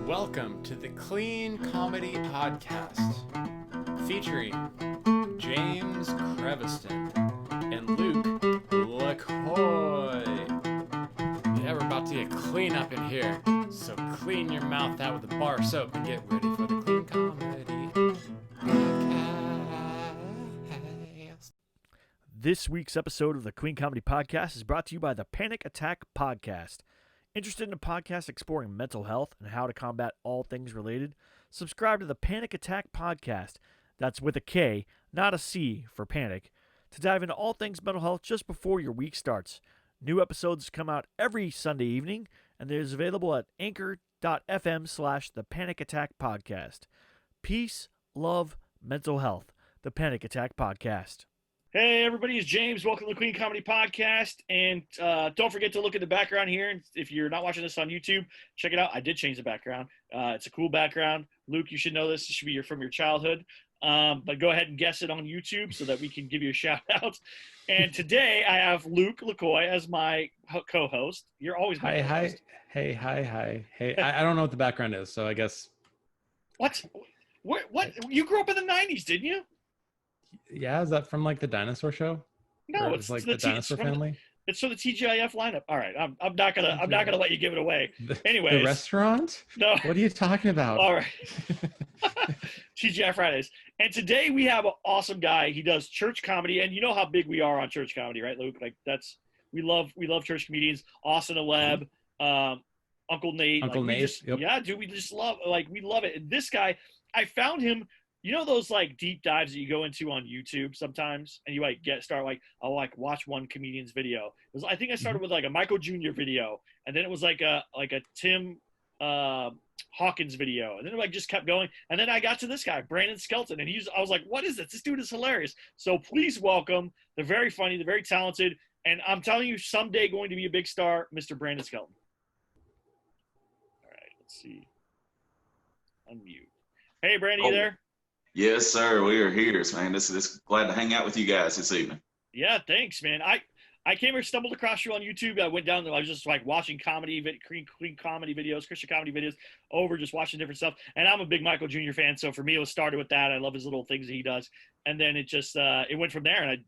Welcome to the Clean Comedy Podcast, featuring JamesDCreviston and LukeLacoy. Yeah, we're about to get clean up in here, so clean your mouth out with a bar of soap and get ready for the Clean Comedy Podcast. This week's episode of the Clean Comedy Podcast is brought to you by the Panic Attack Podcast. Interested in a podcast exploring mental health and how to combat all things related? Subscribe to the Panic Attack Podcast. That's with a K, not a C for panic, to dive into all things mental health just before your week starts. New episodes come out every Sunday evening, and it is available at anchor.fm/the Panic Attack Podcast. Peace, love, mental health. The Panic Attack Podcast. Hey, everybody, it's James. Welcome to the Clean Comedy Podcast. And don't forget to look at the background here. And if you're not watching this on YouTube, check it out. I did change the background. It's a cool background. Luke, you should know this. It should be from your childhood. But go ahead and guess it on YouTube so that we can give you a shout out. And today I have LukeLacoy as my co-host. You're always my co-host. Hi. Hey, I don't know what the background is, so I guess. What? You grew up in the 90s, didn't you? Yeah, is that from like the dinosaur show? No, it's like the dinosaur family. It's for the TGIF lineup. All right, I'm not gonna let you give it away. Anyways, the restaurant? No. What are you talking about? All right. TGI Fridays. And today we have an awesome guy. He does church comedy, and you know how big we are on church comedy, right, Luke? Like we love church comedians. Austin Aleb, Uncle Nate. Uncle Nate. Yep. Yeah, dude, we just love it. And this guy, I found him. You know those like deep dives that you go into on YouTube sometimes, and you I'll watch one comedian's video. I think I started with like a Michael Jr. video, and then it was like a Tim Hawkins video, and then it just kept going. And then I got to this guy, Brandon Skelton, and I was like, what is this? This dude is hilarious. So please welcome the very funny, the very talented, and I'm telling you, someday going to be a big star, Mr. Brandon Skelton. All right, let's see. Unmute. Hey, Brandon, you there? Yes, sir. We are here, man. This glad to hang out with you guys this evening. Yeah, thanks, man. I came here, stumbled across you on YouTube. I went down there. I was just like watching clean comedy videos, Christian comedy videos, just watching different stuff. And I'm a big Michael Jr. fan, so for me, it was started with that. I love his little things that he does. And then it just it went from there. And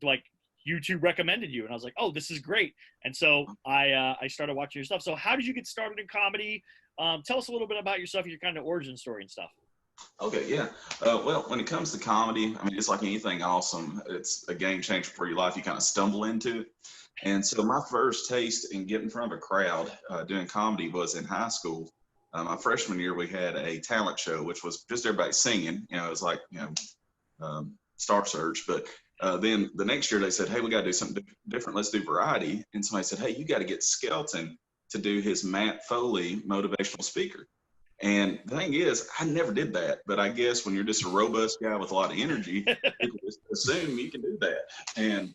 YouTube recommended you, and I was like, oh, this is great. And so I started watching your stuff. So how did you get started in comedy? Tell us a little bit about yourself, your kind of origin story and stuff. Okay, yeah. Well, when it comes to comedy, I mean, it's like anything awesome. It's a game changer for your life. You kind of stumble into it. And so my first taste in getting in front of a crowd doing comedy was in high school. My freshman year, we had a talent show, which was just everybody singing. It was like, Star Search. But then the next year they said, hey, we got to do something different. Let's do variety. And somebody said, hey, you got to get Skelton to do his Matt Foley motivational speaker. And the thing is, I never did that, but I guess when you're just a robust guy with a lot of energy, people just assume you can do that. And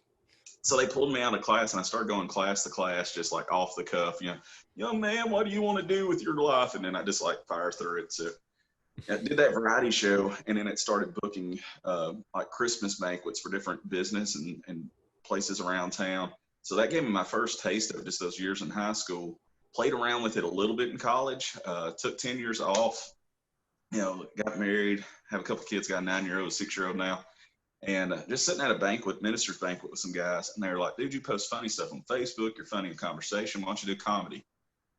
so they pulled me out of class, and I started going class to class, just like off the cuff, young man, what do you want to do with your life? And then I just fire through it. So I did that variety show, and then it started booking like Christmas banquets for different business and places around town. So that gave me my first taste of just those years in high school. Played around with it a little bit in college, took 10 years off, got married, have a couple kids, got a 9-year-old, 6-year-old now. And just sitting at a minister's banquet with some guys, and they were like, dude, you post funny stuff on Facebook, you're funny in conversation, why don't you do comedy?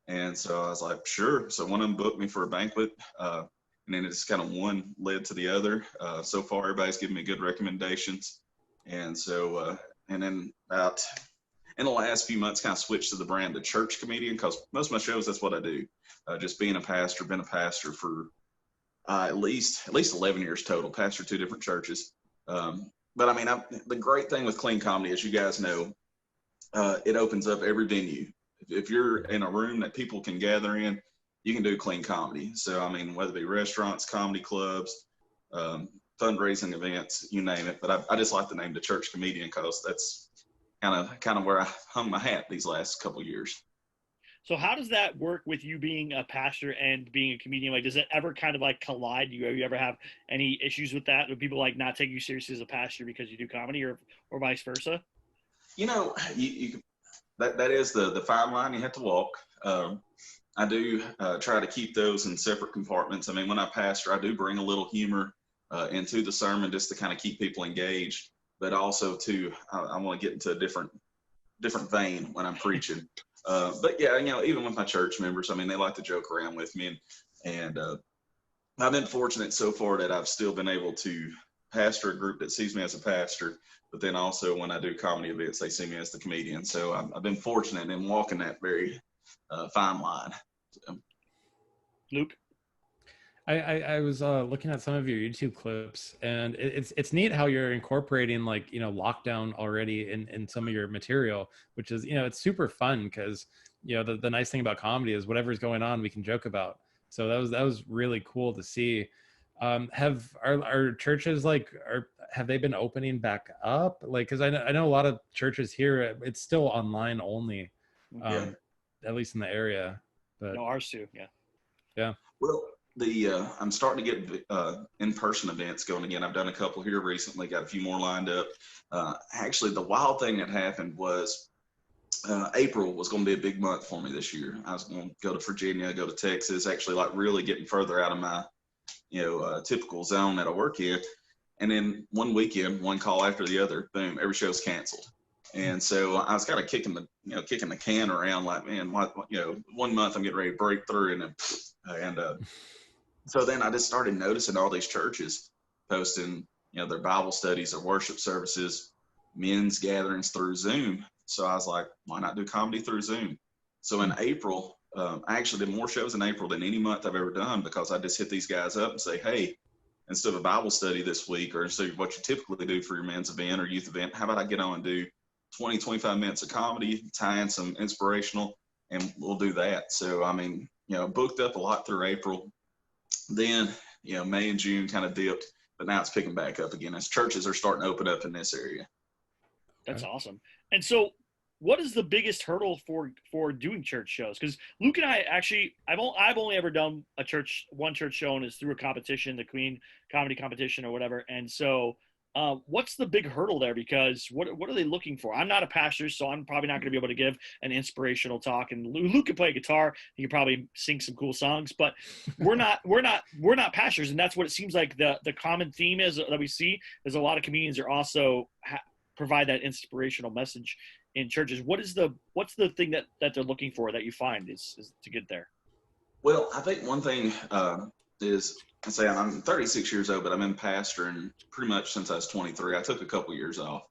And so I was like, sure. So one of them booked me for a banquet, and then it just kind of one led to the other. So far, everybody's giving me good recommendations. And so, and then about in the last few months, kind of switched to the brand, the church comedian, because most of my shows, that's what I do. Just being a pastor, been a pastor for at least 11 years total, pastor 2 different churches. But I mean, the great thing with clean comedy, as you guys know, it opens up every venue. If you're in a room that people can gather in, you can do clean comedy. So, I mean, whether it be restaurants, comedy clubs, fundraising events, you name it. But I just like the name the church comedian because that's kind of where I hung my hat these last couple of years. So how does that work with you being a pastor and being a comedian? Does it ever kind of collide? Do you ever have any issues with that? Do people not take you seriously as a pastor because you do comedy, or vice versa? You that is the fine line you have to walk. I do try to keep those in separate compartments. I mean, when I pastor, I do bring a little humor into the sermon just to kind of keep people engaged, but also to I want to get into a different vein when I'm preaching. But yeah, even with my church members, I mean, they like to joke around with me, and I've been fortunate so far that I've still been able to pastor a group that sees me as a pastor, but then also when I do comedy events, they see me as the comedian. So I've been fortunate in walking that very fine line. So. Luke? I was looking at some of your YouTube clips, and it's neat how you're incorporating lockdown already in some of your material, which is it's super fun because the nice thing about comedy is whatever's going on we can joke about. So that was really cool to see. Have our churches have they been opening back up? Because I know a lot of churches here it's still online only, at least in the area. But no, ours too. Yeah. Well, I'm starting to get in-person events going again. I've done a couple here recently, got a few more lined up. Actually, the wild thing that happened was April was going to be a big month for me this year. I was going to go to Virginia, go to Texas, actually really getting further out of my typical zone that I work in. And then one weekend, one call after the other, boom, every show's canceled. And so I was kind of kicking the can around like, man, what, 1 month I'm getting ready to break through, and so then I just started noticing all these churches posting, their Bible studies, their worship services, men's gatherings through Zoom. So I was like, why not do comedy through Zoom? So in April, I actually did more shows in April than any month I've ever done, because I just hit these guys up and say, hey, instead of a Bible study this week, or instead of what you typically do for your men's event or youth event, how about I get on and do 20, 25 minutes of comedy, tie in some inspirational, and we'll do that. So, I mean, booked up a lot through April. Then, May and June kind of dipped, but now it's picking back up again as churches are starting to open up in this area. That's awesome. And so what is the biggest hurdle for doing church shows? Because Luke and I actually, I've only ever done one church show, and it's through a competition, the Queen Comedy Competition or whatever. And so what's the big hurdle there? Because what are they looking for? I'm not a pastor, so I'm probably not going to be able to give an inspirational talk. And Luke can play guitar. He can probably sing some cool songs, but we're not pastors. And that's what it seems like the common theme is that we see is a lot of comedians are also provide that inspirational message in churches. What's the thing that they're looking for that you find is to get there? Well, I think one thing is, I say I'm 36 years old, but I've been pastoring pretty much since I was 23. I took a couple years off.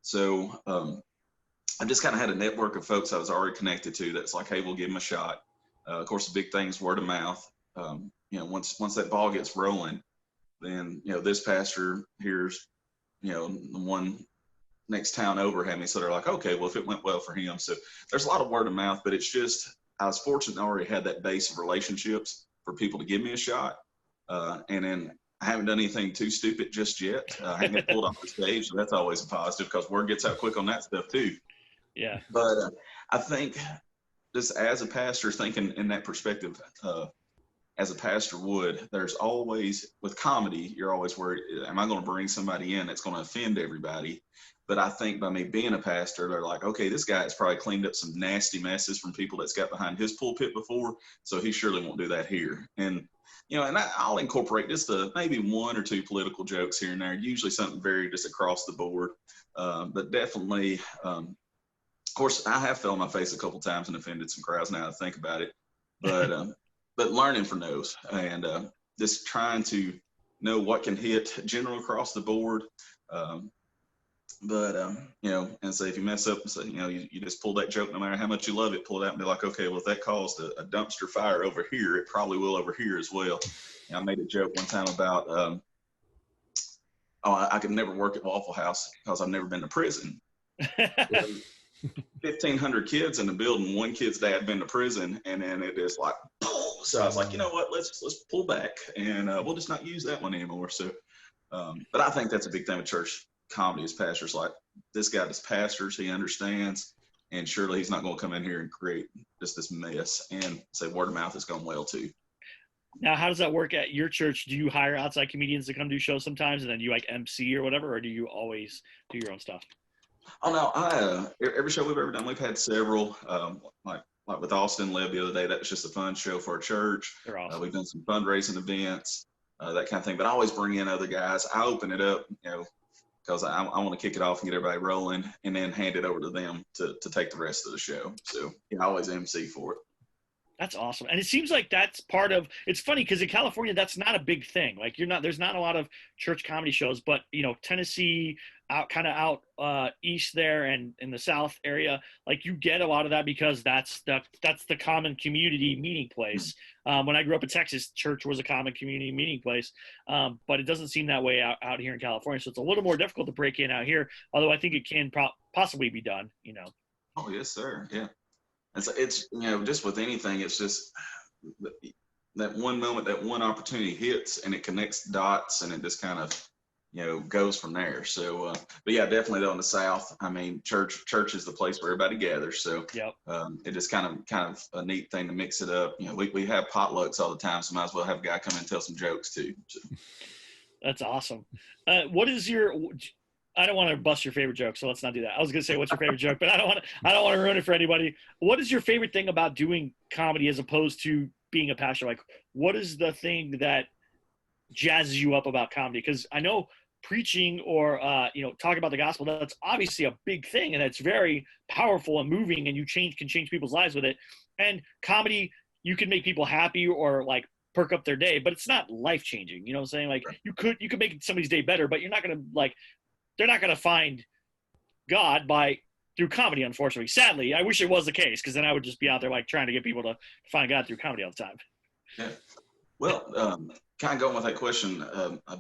So I just kind of had a network of folks I was already connected to that's like, hey, we'll give them a shot. Of course, the big thing is word of mouth. Once that ball gets rolling, then, this pastor here's, the one next town over had me. So they're like, okay, well, if it went well for him. So there's a lot of word of mouth, but it's just, I was fortunate I already had that base of relationships for people to give me a shot. And then I haven't done anything too stupid just yet. I haven't got pulled off the stage, so that's always a positive because word gets out quick on that stuff too. Yeah. But I think just as a pastor, thinking in that perspective, as a pastor would, there's always, with comedy, you're always worried, am I going to bring somebody in that's going to offend everybody? But I think by me being a pastor, they're like, okay, this guy has probably cleaned up some nasty messes from people that's got behind his pulpit before, so he surely won't do that here. And I'll incorporate just maybe one or two political jokes here and there, usually something very just across the board. But definitely, of course, I have fell on my face a couple times and offended some crowds now that I think about it. But learning from those and just trying to know what can hit general across the board. And say if you mess up and say, you just pull that joke, no matter how much you love it, pull it out and be like, okay, well, if that caused a dumpster fire over here, it probably will over here as well. I made a joke one time about, I could never work at Waffle House because I've never been to prison. 1,500 kids in the building, one kid's dad been to prison, and then it is like, boom. So I was like, you know what, let's pull back and we'll just not use that one anymore. So, but I think that's a big thing with church comedy is pastors like, this guy is pastors, he understands, and surely he's not going to come in here and create just this mess. And say word of mouth is going well too. Now, how does that work at your church? Do you hire outside comedians to come do shows sometimes, and then you like MC or whatever, or do you always do your own stuff? Oh no, every show we've ever done, we've had several. Like like with Austin Leb the other day, that was just a fun show for our church. They're awesome. We've done some fundraising events, that kind of thing. But I always bring in other guys. I open it up, because I want to kick it off and get everybody rolling, and then hand it over to them to take the rest of the show. So I always MC for it. That's awesome. And it seems like that's part of, it's funny because in California, that's not a big thing. Like there's not a lot of church comedy shows, but Tennessee, out east there and in the South area, like you get a lot of that because that's the common community meeting place. When I grew up in Texas, church was a common community meeting place. But it doesn't seem that way out here in California. So it's a little more difficult to break in out here, although I think it can possibly be done, Oh, yes, sir. Yeah. And so it's, just with anything, it's just that one moment, that one opportunity hits and it connects dots and it just kind of, goes from there. So, but yeah, definitely though in the South, I mean, church is the place where everybody gathers. So yep. It is kind of a neat thing to mix it up. We have potlucks all the time, so might as well have a guy come in and tell some jokes too. So. That's awesome. What is your, I don't want to bust your favorite joke, so let's not do that. I was going to say, what's your favorite joke, but I don't want to ruin it for anybody. What is your favorite thing about doing comedy as opposed to being a pastor? Like, what is the thing that jazzes you up about comedy? Because I know preaching or, talking about the gospel, that's obviously a big thing, and it's very powerful and moving, and you can change people's lives with it. And comedy, you can make people happy or like perk up their day, but it's not life-changing. You know what I'm saying? Like you could make somebody's day better, but you're not going to they're not going to find God through comedy, unfortunately. Sadly, I wish it was the case, because then I would just be out there like trying to get people to find God through comedy all the time. Yeah. Well, kind of going with that question, a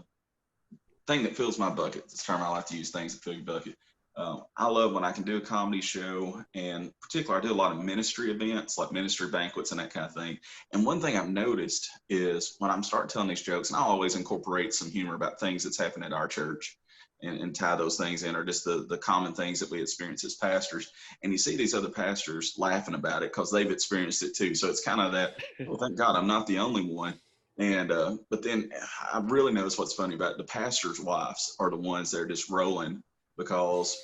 thing that fills my bucket, it's a term I like to use, things that fill your bucket. I love when I can do a comedy show, and particularly I do a lot of ministry events, like ministry banquets and that kind of thing. And one thing I've noticed is when I'm starting telling these jokes, and I'll always incorporate some humor about things that's happened at our church, and tie those things in, or just the common things that we experience as pastors. And you see these other pastors laughing about it because they've experienced it too. So it's kind of that, well, thank God I'm not the only one. And but then I really notice what's funny about it. The pastors' wives are the ones that are just rolling, because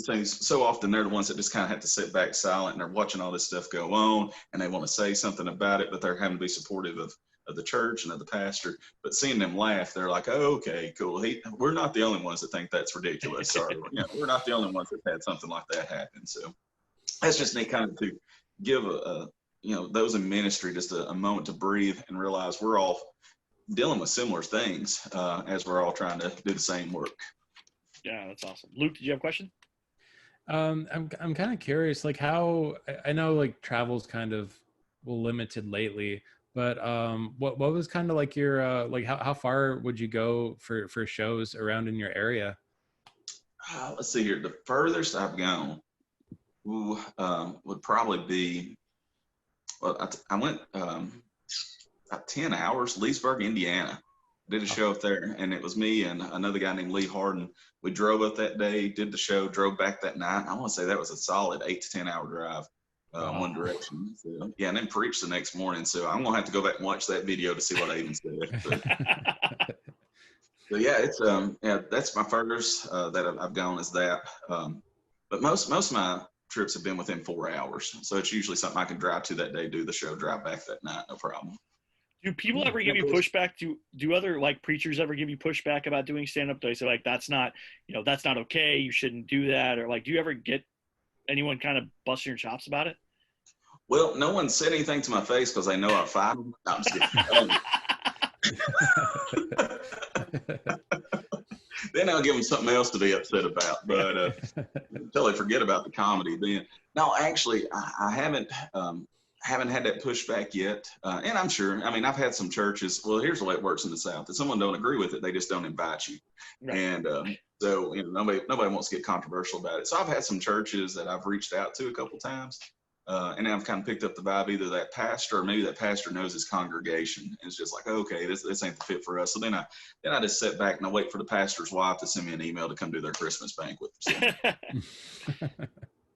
things so often they're the ones that just kind of have to sit back silent, and they're watching all this stuff go on, and they want to say something about it, but they're having to be supportive of the church and of the pastor. But seeing them laugh, they're like, oh, okay, cool. We're not the only ones that think that's ridiculous. Or, we're not the only ones that had something like that happen. So that's just neat, kind of to give those in ministry just a moment to breathe and realize we're all dealing with similar things as we're all trying to do the same work. Yeah, that's awesome. Luke, did you have a question? I'm kind of curious, like how, I know like travel's kind of limited lately, but what was kind of like your like how far would you go for shows around in your area? Let's see here. The furthest I've gone would probably be, well, I went about 10 hours, Leesburg, Indiana. Did a show up there, and it was me and another guy named Lee Harden. We drove up that day, did the show, drove back that night. I want to say that was a solid 8 to 10 hour drive. One direction. So, yeah, and then preach the next morning. So I'm gonna have to go back and watch that video to see what I even said. But yeah, it's that's my furthest that I've gone is that. But most of my trips have been within 4 hours. So it's usually something I can drive to that day, do the show, drive back that night, no problem. Do people ever give you pushback? Do other like preachers ever give you pushback about doing stand-up? Do they say like that's not okay, you shouldn't do that, or like do you ever get anyone kind of busting your chops about it? Well, no one said anything to my face because they know I fight them. No, I'm just kidding. Then I'll give them something else to be upset about. But until they forget about the comedy, then no, actually, I haven't had that pushback yet. And I'm sure. I mean, I've had some churches. Well, here's the way it works in the South: if someone don't agree with it, they just don't invite you. Right. And so nobody wants to get controversial about it. So I've had some churches that I've reached out to a couple times. And I've kind of picked up the vibe, either that pastor or maybe that pastor knows his congregation. And it's just like, okay, this ain't the fit for us. So then I just sit back and I wait for the pastor's wife to send me an email to come do their Christmas banquet. So.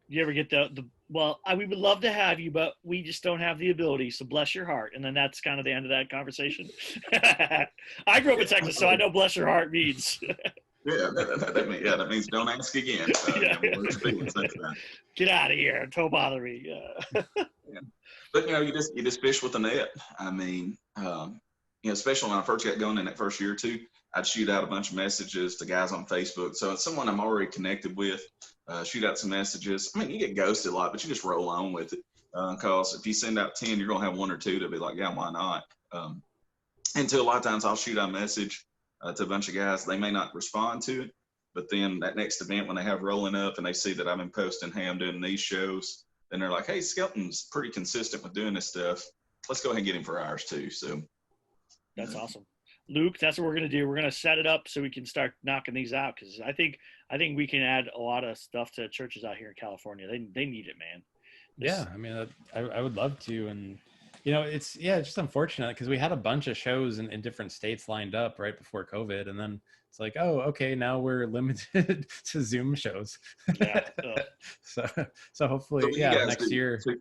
You ever get we would love to have you, but we just don't have the ability. So bless your heart. And then that's kind of the end of that conversation. I grew up in Texas, so I know bless your heart means. That means don't ask again. Yeah. We'll hurt your feelings next time. Get out of here! Don't bother me. Yeah. But you just fish with a net. I mean, especially when I first got going in that first year or two, I'd shoot out a bunch of messages to guys on Facebook. So it's someone I'm already connected with. Shoot out some messages. I mean, you get ghosted a lot, but you just roll on with it. Because if you send out 10, you're gonna have one or two to be like, yeah, why not? And a lot of times I'll shoot out a message to a bunch of guys. They may not respond to it, but then that next event when they have rolling up and they see that I've been posting, hey, I'm doing these shows, then they're like, hey, Skelton's pretty consistent with doing this stuff. Let's go ahead and get him for ours too. So that's awesome. Luke, that's what we're going to do. We're going to set it up so we can start knocking these out, because I think we can add a lot of stuff to churches out here in California. They need it, man. Yeah, I mean, I would love to. And, it's just unfortunate because we had a bunch of shows in different states lined up right before COVID. And then it's like, oh, okay, now we're limited to Zoom shows. Yeah. So hopefully, next year. Go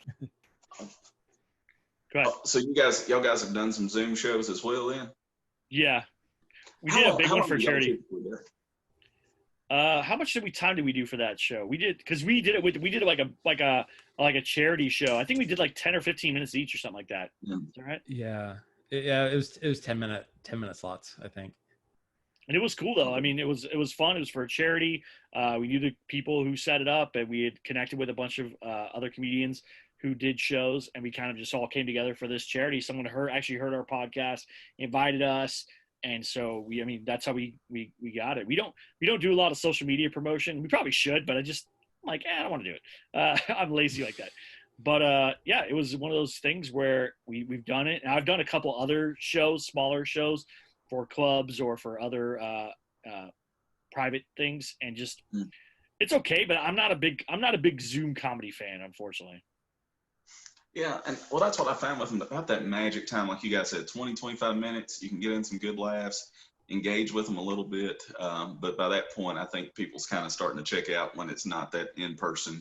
ahead. So y'all guys have done some Zoom shows as well then? Yeah. We did a big one for charity. How How much time did we do for that show? We did like a charity show. I think we did like 10 or 15 minutes each or something like that. Yeah. Is that right? Yeah. It was 10 minute slots, I think. And it was cool though. I mean, it was fun. It was for a charity. We knew the people who set it up, and we had connected with a bunch of other comedians who did shows, and we kind of just all came together for this charity. Someone actually heard our podcast, invited us. And so that's how we got it. We don't do a lot of social media promotion. We probably should, but I'm like, I don't want to do it. I'm lazy like that. But it was one of those things where we've done it. And I've done a couple other shows, smaller shows for clubs or for other private things, and it's okay. But I'm not a big Zoom comedy fan, unfortunately. Yeah, and that's what I found with them, about that magic time, like you guys said, 20, 25 minutes, you can get in some good laughs, engage with them a little bit, but by that point, I think people's kind of starting to check out when it's not that in-person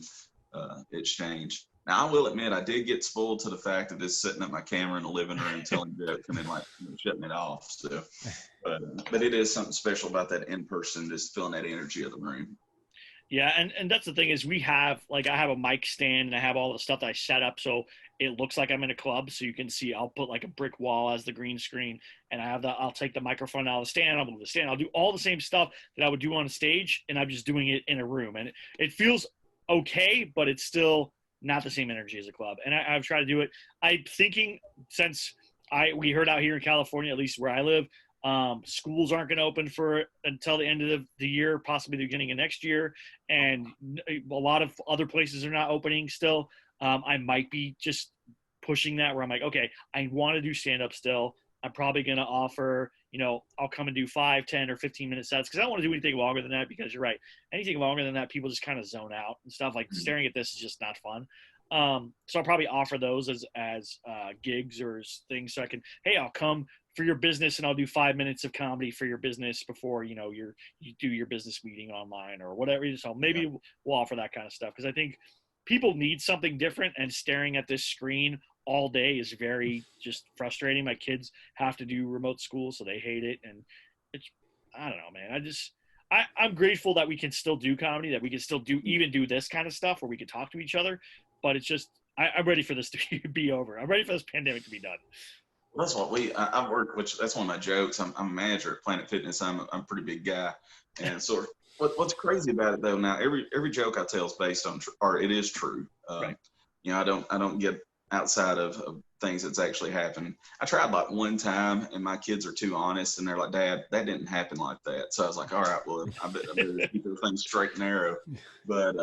exchange. Now, I will admit, I did get spoiled to the fact of just sitting at my camera in the living room telling jokes and then shutting it off. So, but it is something special about that in-person, just feeling that energy of the room. Yeah, and that's the thing is I have a mic stand, and I have all the stuff that I set up so it looks like I'm in a club. So you can see I'll put like a brick wall as the green screen, and I'll take the microphone out of the stand, I'll move the stand, I'll do all the same stuff that I would do on stage, and I'm just doing it in a room. And it feels okay, but it's still not the same energy as a club. And I've tried to do it. I'm thinking, since we heard out here in California, at least where I live, schools aren't going to open until the end of the year, possibly the beginning of next year, and a lot of other places are not opening still. I might be just pushing that where I'm like, okay, I want to do stand-up still. I'm probably going to offer, I'll come and do 5, 10, or 15-minute sets, because I don't want to do anything longer than that, because you're right, anything longer than that, people just kind of zone out and stuff. Like staring at this is just not fun. So I'll probably offer those as gigs or things, so I can, hey, I'll come for your business and I'll do 5 minutes of comedy for your business before you do your business meeting online or whatever. So maybe we'll offer that kind of stuff, because I think people need something different, and staring at this screen all day is very just frustrating. My kids have to do remote school, so they hate it, and I don't know, man. I'm grateful that we can still do comedy, that we can still do this kind of stuff where we can talk to each other, but it's just I'm ready for this to be over. I'm ready for this pandemic to be done. Well, that's what I work, which that's one of my jokes. I'm a manager at Planet Fitness. I'm a pretty big guy, and so what's crazy about it though, now every joke I tell is based on or it is true. Right. I don't get outside of things that's actually happened. I tried like one time, and my kids are too honest, and they're like, Dad, that didn't happen like that. So I was like, all right, well, I better keep everything straight and narrow. But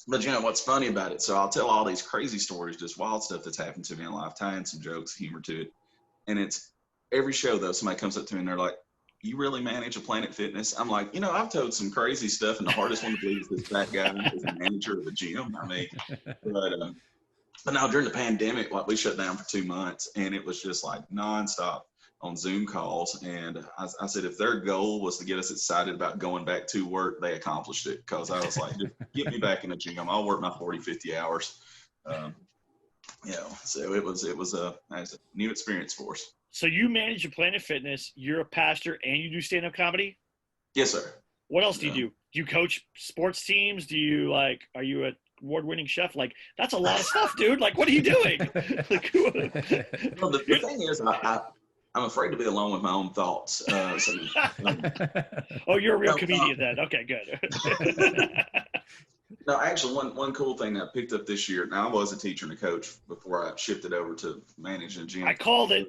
what's funny about it? So I'll tell all these crazy stories, just wild stuff that's happened to me in life, tying some jokes, humor to it. And it's every show though, somebody comes up to me and they're like, you really manage a Planet Fitness? I'm like, I've told some crazy stuff, and the hardest one to believe is this fat guy is the manager of the gym. I mean, but now during the pandemic, like we shut down for 2 months, and it was just like nonstop on Zoom calls. And I said, if their goal was to get us excited about going back to work, they accomplished it. Because I was like, just get me back in the gym. I'll work my 40, 50 hours. So it was a new experience for us. So you manage a Planet Fitness, you're a pastor, and you do stand-up comedy? Yes, sir. What else do you Yeah. do? Do you coach sports teams? Do you are you a award-winning chef? Like, that's a lot of stuff, dude. Like, what are you doing? Like, Well, the thing is, I'm afraid to be alone with my own thoughts. oh, you're a real No, comedian then. Okay, good. no, actually, one cool thing that I picked up this year. Now, I was a teacher and a coach before I shifted over to managing a gym. I called it.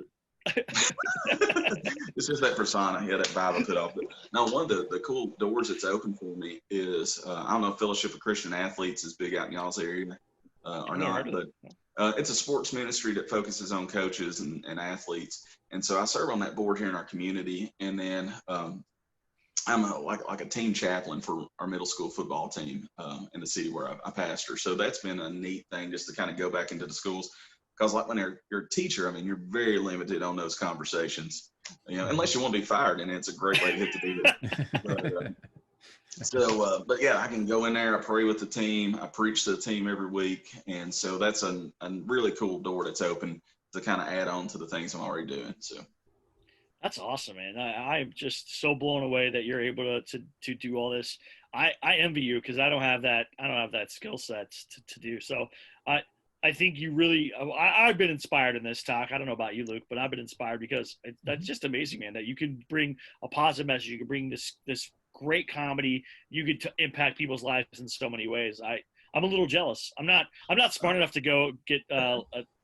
It's just that persona, yeah, that Bible put off. But now, one of the cool doors that's open for me is I don't know if Fellowship of Christian Athletes is big out in y'all's area or not, but it's a sports ministry that focuses on coaches and athletes. And so I serve on that board here in our community, and then I'm like a team chaplain for our middle school football team in the city where I pastor. So that's been a neat thing, just to kind of go back into the schools. Because like when you're a teacher, I mean, you're very limited on those conversations, unless you want to be fired, and it's a great way to hit the deal. But yeah, I can go in there, I pray with the team, I preach to the team every week. And so that's a really cool door that's open to kind of add on to the things I'm already doing. So. That's awesome, man. I'm just so blown away that you're able to do all this. I envy you, because I don't have that skill set to do. So I think you really, I've been inspired in this talk. I don't know about you, Luke, but I've been inspired because that's just amazing, man, that you can bring a positive message. You can bring this great comedy. You could impact people's lives in so many ways. I'm a little jealous. I'm not smart enough to go get,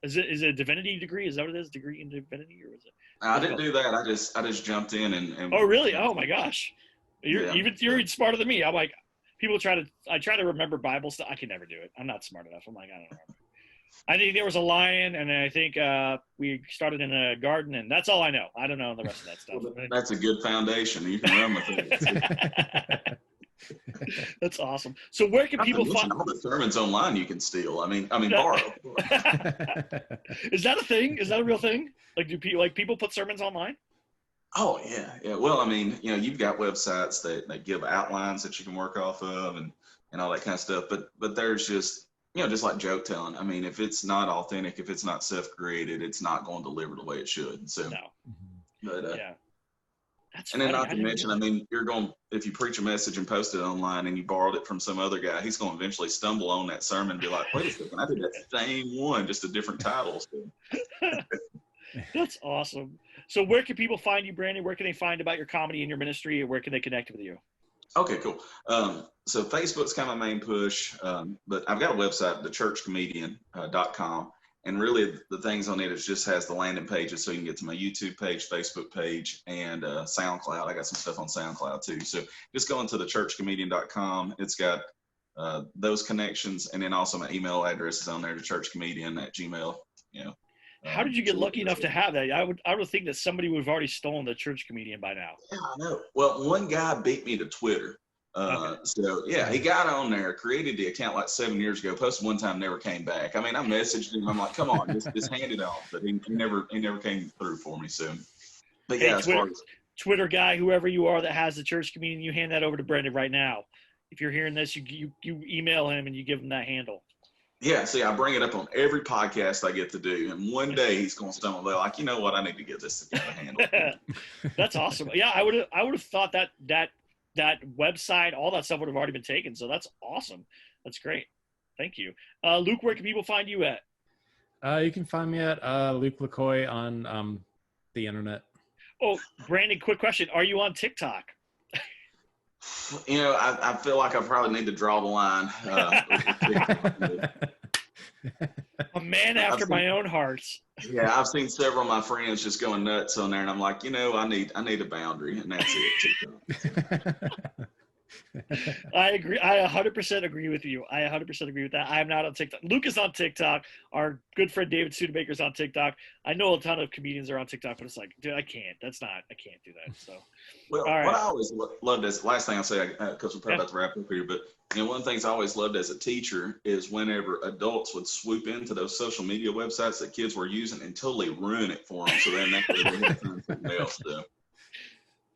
is it a divinity degree? Is that what it is? Degree in divinity, or is it? I didn't do that. I just jumped in and Oh, really? Oh my gosh. You're even smarter than me. I'm like, I try to remember Bible stuff. I can never do it. I'm not smart enough. I'm like, I don't remember. I think there was a lion, and I think we started in a garden, and that's all I know. I don't know the rest of that stuff. Well, that's a good foundation. You can run with it. That's awesome. So where can people find all the sermons online you can steal? I mean borrow. Is that a thing? Is that a real thing? Like, do people put sermons online? Oh yeah. Well, I mean, you've got websites that give outlines that you can work off of and all that kind of stuff. But there's just just like joke telling. I mean, if it's not authentic, if it's not self-created, it's not going to deliver the way it should. So, no. But yeah. That's and then funny. not to mention, I mean, if you preach a message and post it online and you borrowed it from some other guy, he's going to eventually stumble on that sermon and be like, wait a second, I did that same one, just a different title. So. That's awesome. So where can people find you, Brandon? Where can they find about your comedy and your ministry, and where can they connect with you? Okay, cool. So Facebook's kind of my main push, but I've got a website, thechurchcomedian.com. And really the things on it just has the landing pages, so you can get to my YouTube page, Facebook page, and SoundCloud. I got some stuff on SoundCloud too. So just go into thechurchcomedian.com. It's got those connections, and then also my email address is on there, thechurchcomedian@gmail. How did you get lucky enough to have that? I would think that somebody would have already stolen the church comedian by now. Yeah, I know. Well, one guy beat me to Twitter. Okay. So yeah, he got on there, created the account like 7 years ago, posted one time, never came back. I mean, I messaged him. I'm like, come on, just hand it off. But he never came through for me. So, but yeah, hey, Twitter guy, whoever you are that has the church comedian, you hand that over to Brendan right now. If you're hearing this, you email him and you give him that handle. Yeah, see, I bring it up on every podcast I get to do, and one day he's going to stumble there, like, you know what, I need to get this together handle. That's awesome. Yeah, I would have thought that website, all that stuff would have already been taken. So that's awesome. That's great. Thank you. Luke, where can people find you at? You can find me at LukeLacoy on the internet. Oh, Brandon, quick question. Are you on TikTok? I feel like I probably need to draw the line. A man after my own heart. Yeah, I've seen several of my friends just going nuts on there, and I'm like, I need a boundary, and that's it. I agree. I 100% agree with you. I 100% agree with that. I am not on TikTok. Luke is on TikTok. Our good friend David Studebaker is on TikTok. I know a ton of comedians are on TikTok, but it's like, dude, I can't do that. So, well, all right. What I always loved as last thing I'll say, because we're probably about to wrap up here, but one of the things I always loved as a teacher is whenever adults would swoop into those social media websites that kids were using and totally ruin it for them. So then they had something else to.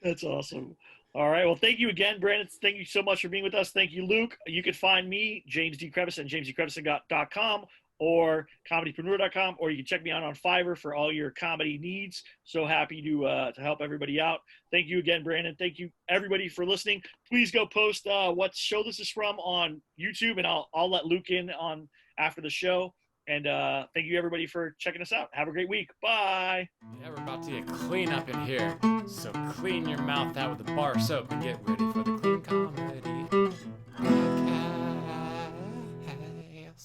That's awesome. All right. Well, thank you again, Brandon. Thank you so much for being with us. Thank you, Luke. You can find me, JamesDCreviston, JamesDCreviston.com, or ComedyPreneur.com, or you can check me out on Fiverr for all your comedy needs. So happy to help everybody out. Thank you again, Brandon. Thank you everybody for listening. Please go post what show this is from on YouTube, and I'll let Luke in on after the show. And thank you everybody for checking us out. Have a great week. Bye. Yeah, we're about to get clean up in here. So clean your mouth out with a bar of soap and get ready for the